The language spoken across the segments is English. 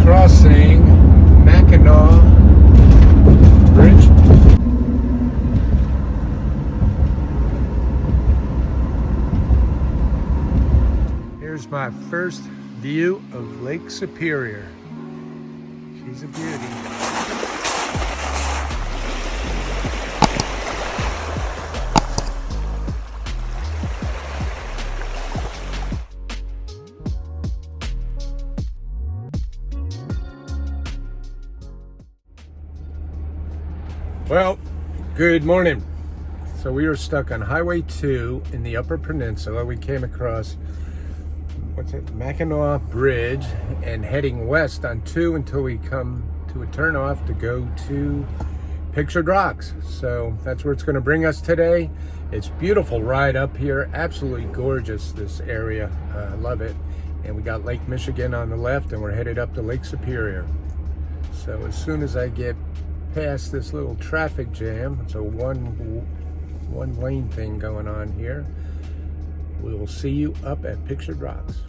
crossing Mackinac Bridge. Here's my first view of Lake Superior. She's a beauty. Well, good morning. So we were stuck on Highway 2 in the Upper Peninsula. We came across, Mackinac Bridge and heading west on 2 until we come to a turnoff to go to Pictured Rocks. So that's where it's going to bring us today. It's beautiful ride up here. Absolutely gorgeous, this area. I love it. And we got Lake Michigan on the left and we're headed up to Lake Superior. So as soon as I get past this little traffic jam, it's a one lane thing going on here, we will see you up at Pictured Rocks.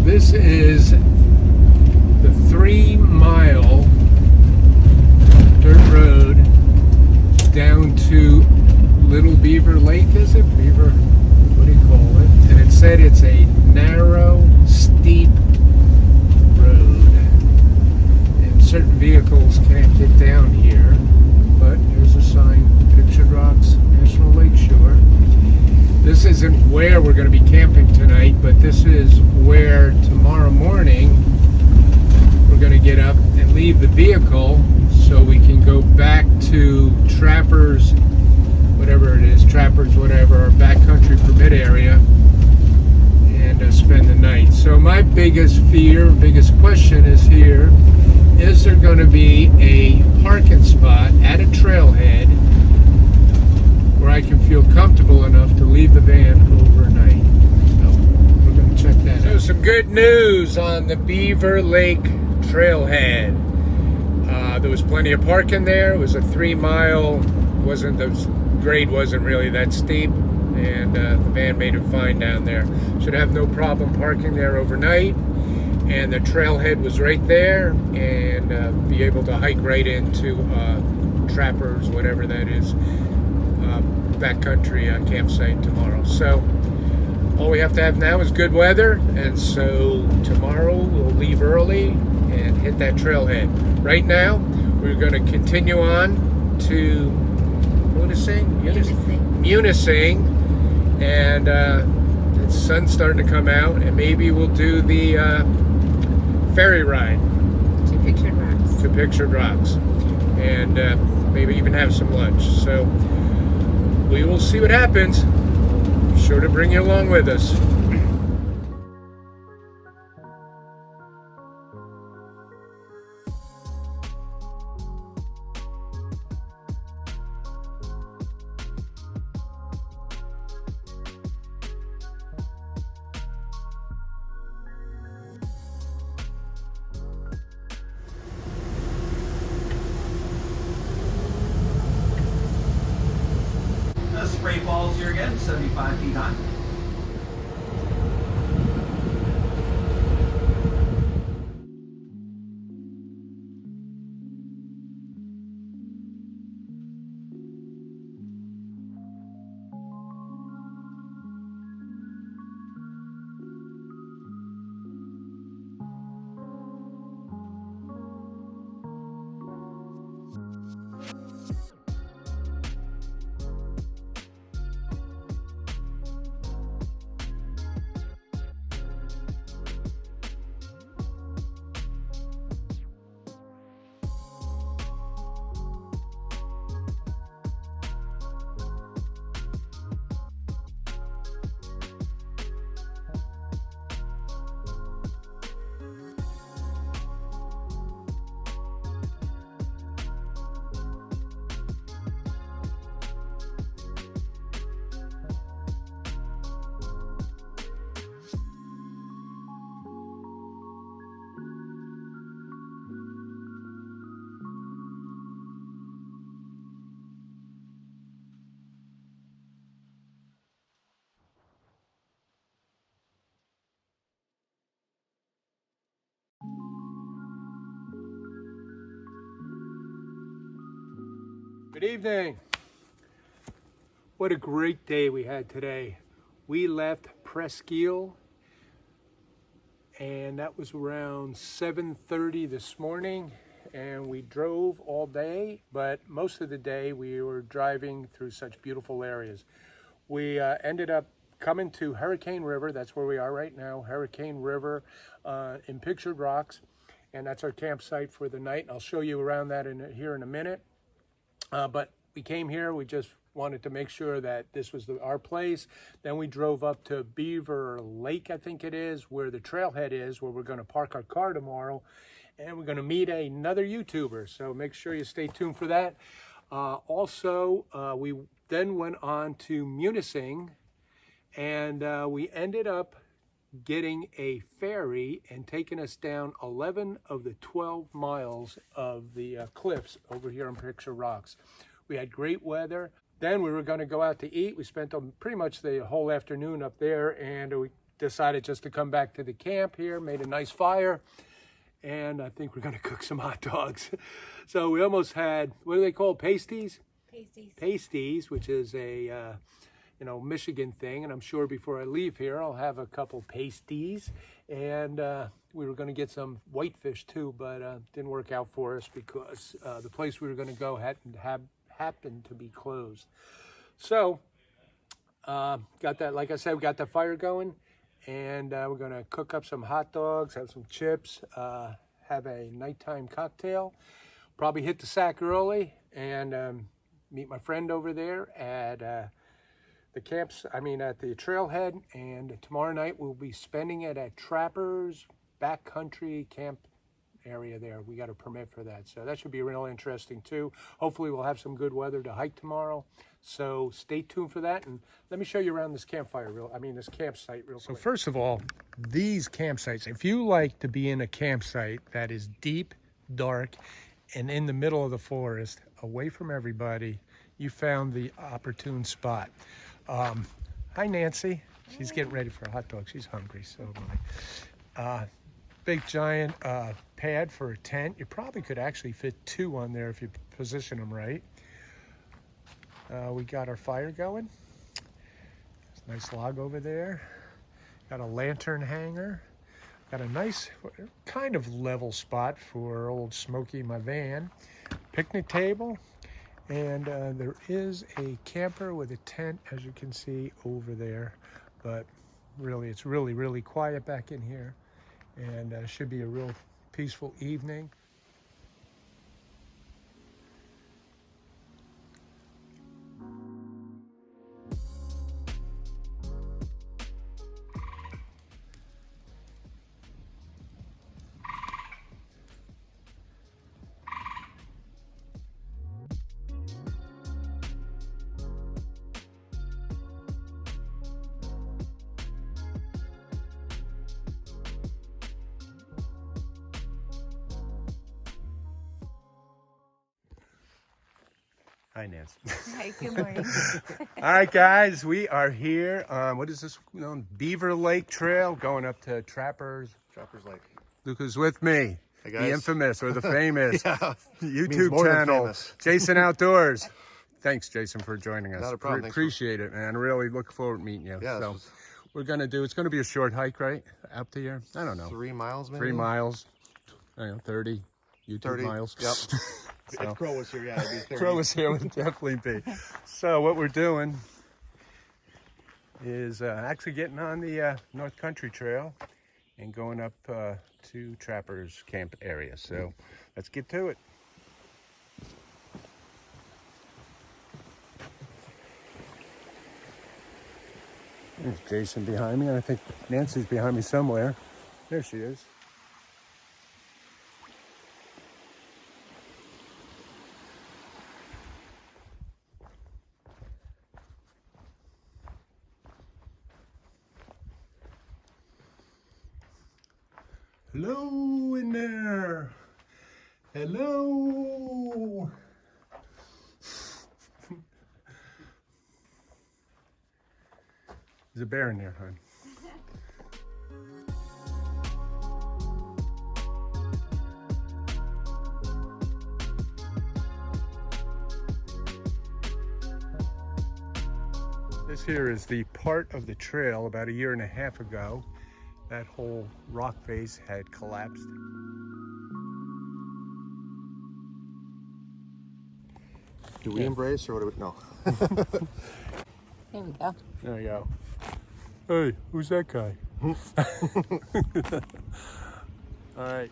This is the 3-mile dirt road down to Little Beaver Lake, is it? Beaver, what do you call it? And it said it's a narrow, steep road. And certain vehicles can't get down here. But here's a sign, Pictured Rocks National Lake Shore. This isn't where we're going to be camping tonight, but this is where tomorrow morning we're going to get up and leave the vehicle so we can go back to Trappers, whatever it is, Trappers, whatever, our backcountry permit area, and spend the night. So my biggest fear, biggest question is here, is there going to be a parking spot at a trailhead where I can feel comfortable enough to leave the van overnight? So we're going to check that out. So some good news on the Beaver Lake trailhead. There was plenty of parking there. It was a 3-mile, the grade wasn't really that steep, and the van made it fine down there. Should have no problem parking there overnight, and the trailhead was right there, and be able to hike right into Trappers, whatever that is, backcountry campsite tomorrow. So all we have to have now is good weather, and so tomorrow we'll leave early and hit that trailhead. Right now we're going to continue on to Munisng, and the sun's starting to come out, and maybe we'll do the ferry ride to Pictured Rocks, and maybe even have some lunch. So we will see what happens. Be sure to bring you along with us. Spray falls here again, 75 feet high. Good evening. What a great day we had today. We left Presqu'île and that was around 7:30 this morning, and we drove all day, but most of the day we were driving through such beautiful areas. We ended up coming to Hurricane River. That's where we are right now, Hurricane River in Pictured Rocks, and that's our campsite for the night. I'll show you around that here in a minute. But we came here, we just wanted to make sure that this was our place. Then we drove up to Beaver Lake, I think it is, where the trailhead is, where we're going to park our car tomorrow. And we're going to meet another YouTuber, so make sure you stay tuned for that. Also, we then went on to Munisng, and we ended up getting a ferry and taking us down 11 of the 12 miles of the cliffs over here on Pictured Rocks. We had great weather. Then we were going to go out to eat. We spent pretty much the whole afternoon up there, and we decided just to come back to the camp here, made a nice fire, and I think we're going to cook some hot dogs. So we almost had, what do they call, pasties? Pasties, which is a Michigan thing, and I'm sure before I leave here I'll have a couple pasties. And we were going to get some whitefish too, but didn't work out for us because the place we were going to go happened to be closed. So got that, like I said, we got the fire going, and we're going to cook up some hot dogs, have some chips, have a nighttime cocktail, probably hit the sack early, and meet my friend over there at the trailhead. And tomorrow night we'll be spending it at Trapper's backcountry camp area there. We got a permit for that, so that should be real interesting too. Hopefully we'll have some good weather to hike tomorrow, so stay tuned for that. And let me show you around this campsite real quick. So first of all, these campsites, if you like to be in a campsite that is deep, dark, and in the middle of the forest, away from everybody, you found the opportune spot. Hi Nancy, she's getting ready for a hot dog. She's hungry, so am I. Big giant pad for a tent. You probably could actually fit 2 on there if you position them right. We got our fire going. Nice log over there. Got a lantern hanger. Got a nice kind of level spot for old Smokey, my van. Picnic table. And there is a camper with a tent, as you can see over there. But really, it's really quiet back in here. And should be a real peaceful evening. Hi, Nancy. Hi, good morning. All right, guys, we are here on, what is this, Beaver Lake Trail, going up to Trapper's Lake. Luca's with me, hey guys. The infamous or the famous Yeah, YouTube channel, Jason Outdoors. Thanks, Jason, for joining us. Not a problem. Appreciate it, man. Really look forward to meeting you. Yeah, so we're going to do, it's going to be a short hike, right? Up to here? I don't know. 3 miles, maybe? 3 miles, 30 YouTube 30 miles. Yep. So, if Crow was here, yeah, it'd be 30. Crow was here, would definitely be. So what we're doing is actually getting on the North Country Trail and going up to Trapper's camp area. So let's get to it. There's Jason behind me, and I think Nancy's behind me somewhere. There she is. Hello in there. Hello. There's a bear in there, hon. This here is the part of the trail about 1.5 years ago. That whole rock face had collapsed. Do we embrace or what do we? No. There we go. There we go. Hey, who's that guy? All right.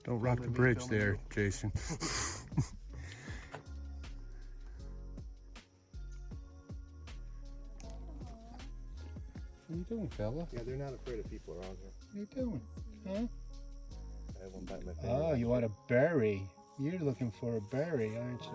Don't rock the bridge there, Jason. What are you doing, fella? Yeah, they're not afraid of people around here. What are you doing? Huh? I have one bite my finger. Oh, you want a berry. You're looking for a berry, aren't you?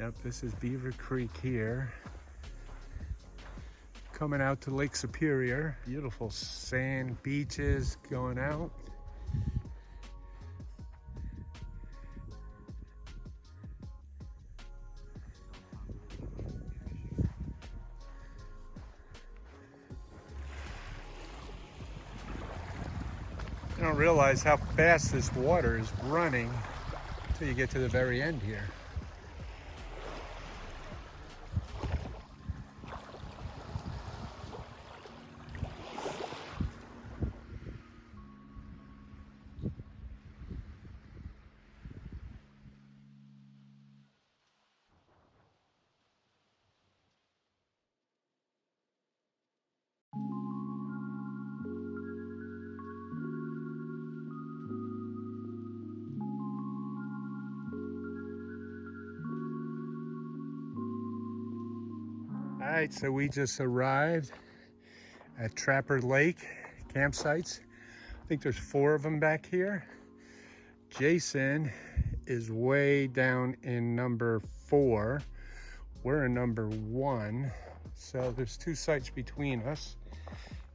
Yep, this is Beaver Creek here. Coming out to Lake Superior. Beautiful sand beaches going out. You don't realize how fast this water is running until you get to the very end here. All right, so we just arrived at Trapper Lake campsites. I think there's 4 of them back here. Jason is way down in number 4. We're in number 1. So there's 2 sites between us.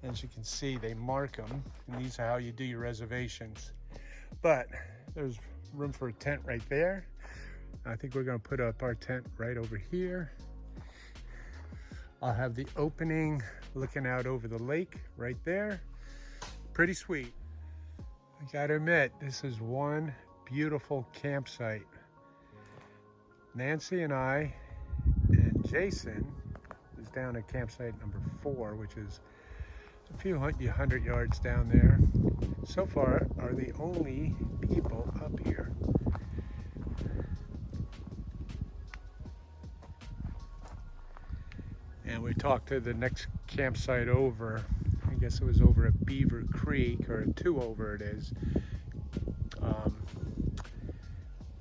As you can see, they mark them, and these are how you do your reservations. But there's room for a tent right there. I think we're gonna put up our tent right over here. I'll have the opening looking out over the lake right there. Pretty sweet. I gotta admit, this is one beautiful campsite. Nancy and I and Jason is down at campsite number 4, which is a few hundred yards down there. So far, are the only people up here. And we talked to the next campsite over. I guess it was over at Beaver Creek, or 2 over it is.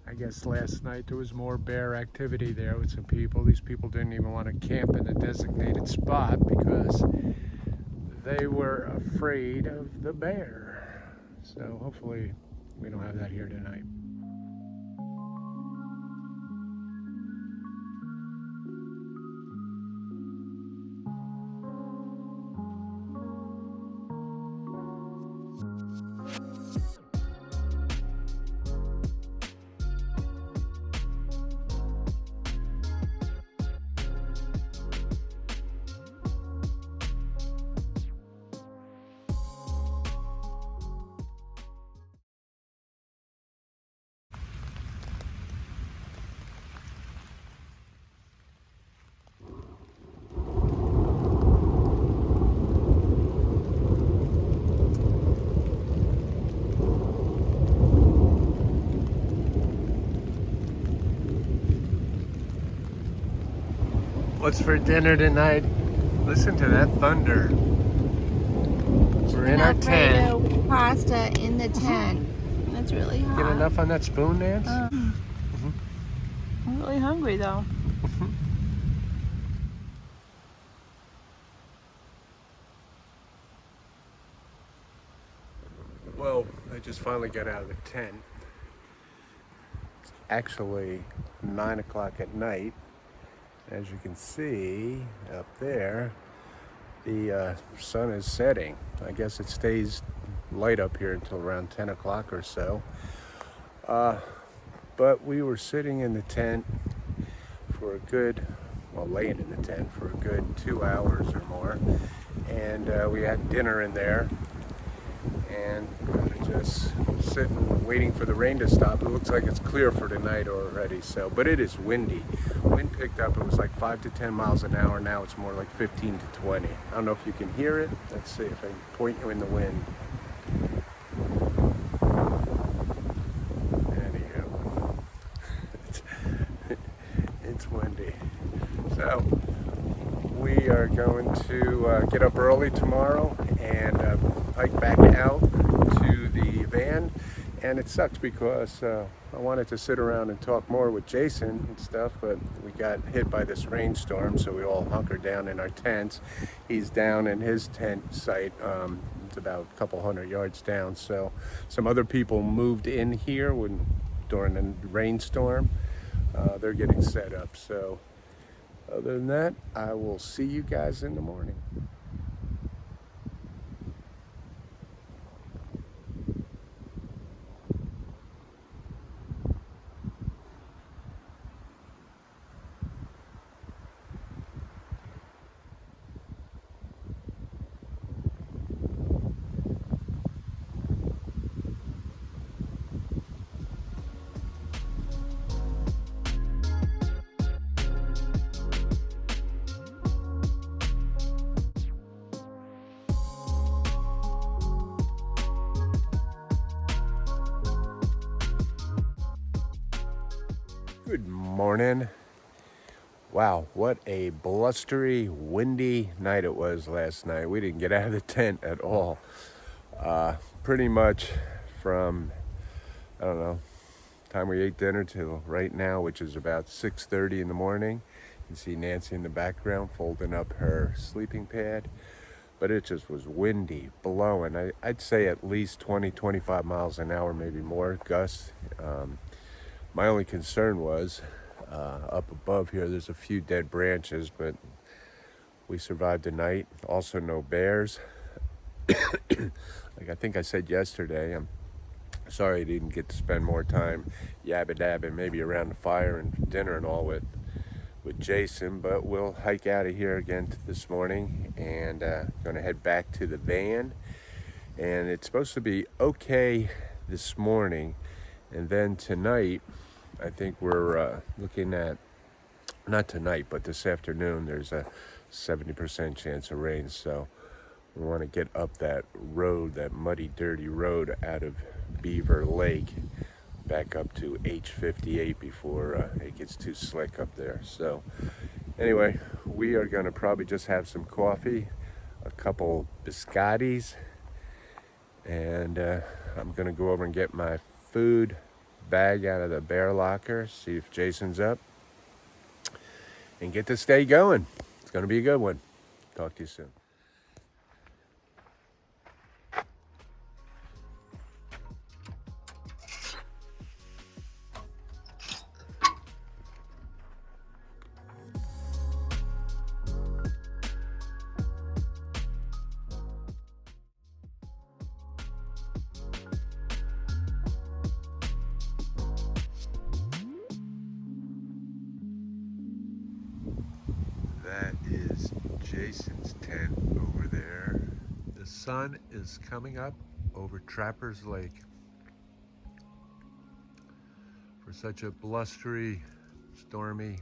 I guess last night there was more bear activity there with some people. These people didn't even want to camp in the designated spot because they were afraid of the bear. So hopefully we don't have that here tonight. What's for dinner tonight? Listen to that thunder. We're in our tent. Alfredo pasta in the tent. That's really hot. Get enough on that spoon, Nance? I'm really hungry though. Well, I just finally got out of the tent. It's actually 9 o'clock at night. As you can see up there, the sun is setting. I guess it stays light up here until around 10 o'clock or so. But we were sitting in the tent for a good, well, laying in the tent for a good 2 hours or more. And we had dinner in there. And just sitting waiting for the rain to stop. It looks like it's clear for tonight already, so, but it is windy. Wind picked up, it was like 5 to 10 miles an hour. Now it's more like 15 to 20. I don't know if you can hear it. Let's see if I can point you in the wind. Anyhow, it's windy. So we are going to get up early tomorrow and hike back out to the van. And it sucks because I wanted to sit around and talk more with Jason and stuff, but we got hit by this rainstorm, so we all hunkered down in our tents. He's down in his tent site. It's about a couple hundred yards down. So some other people moved in here during the rainstorm. They're getting set up. So other than that, I will see you guys in the morning. Good morning. Wow, what a blustery, windy night it was last night. We didn't get out of the tent at all. Pretty much from, I don't know, time we ate dinner till right now, which is about 6:30 in the morning. You can see Nancy in the background folding up her sleeping pad. But it just was windy, blowing. I'd say at least 20, 25 miles an hour, maybe more gusts. My only concern was up above here, there's a few dead branches, but we survived the night. Also no bears. Like I think I said yesterday, I'm sorry I didn't get to spend more time yabba-dabbing maybe around the fire and dinner and all with Jason, but we'll hike out of here again this morning and gonna head back to the van. And it's supposed to be okay this morning, and then tonight I think we're looking at, not tonight, but this afternoon, there's a 70% chance of rain. So we want to get up that road, that muddy, dirty road out of Beaver Lake back up to H58 before it gets too slick up there. So anyway, we are going to probably just have some coffee, a couple biscottis, and I'm going to go over and get my food bag out of the bear locker, see if Jason's up, and get this day going. It's going to be a good one. Talk to you soon. That is Jason's tent over there. The sun is coming up over Trappers Lake. For such a blustery, stormy,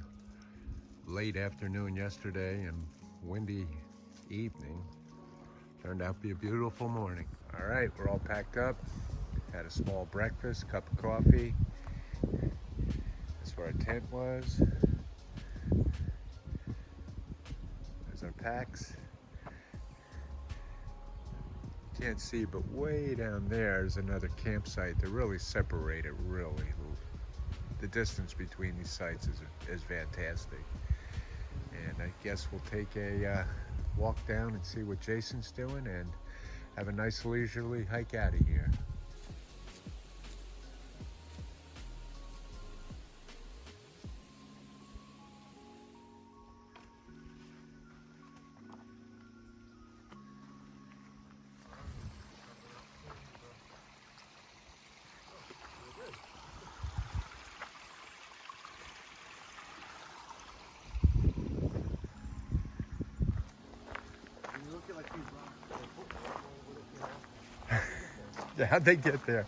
late afternoon yesterday and windy evening, turned out to be a beautiful morning. All right, we're all packed up. Had a small breakfast, cup of coffee. That's where our tent was. There's our packs. Can't see, but way down there is another campsite. They're really separated, really. The distance between these sites is fantastic. And I guess we'll take a walk down and see what Jason's doing and have a nice leisurely hike out of here. How'd they get there?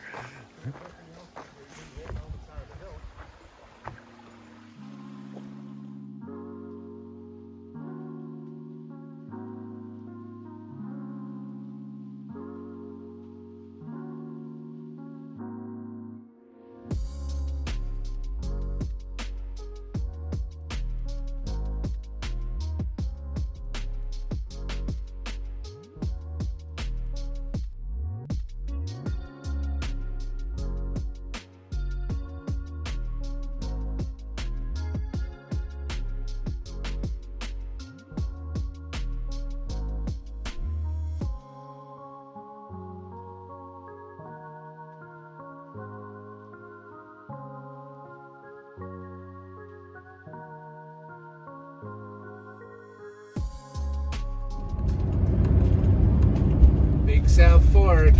Big South Fork.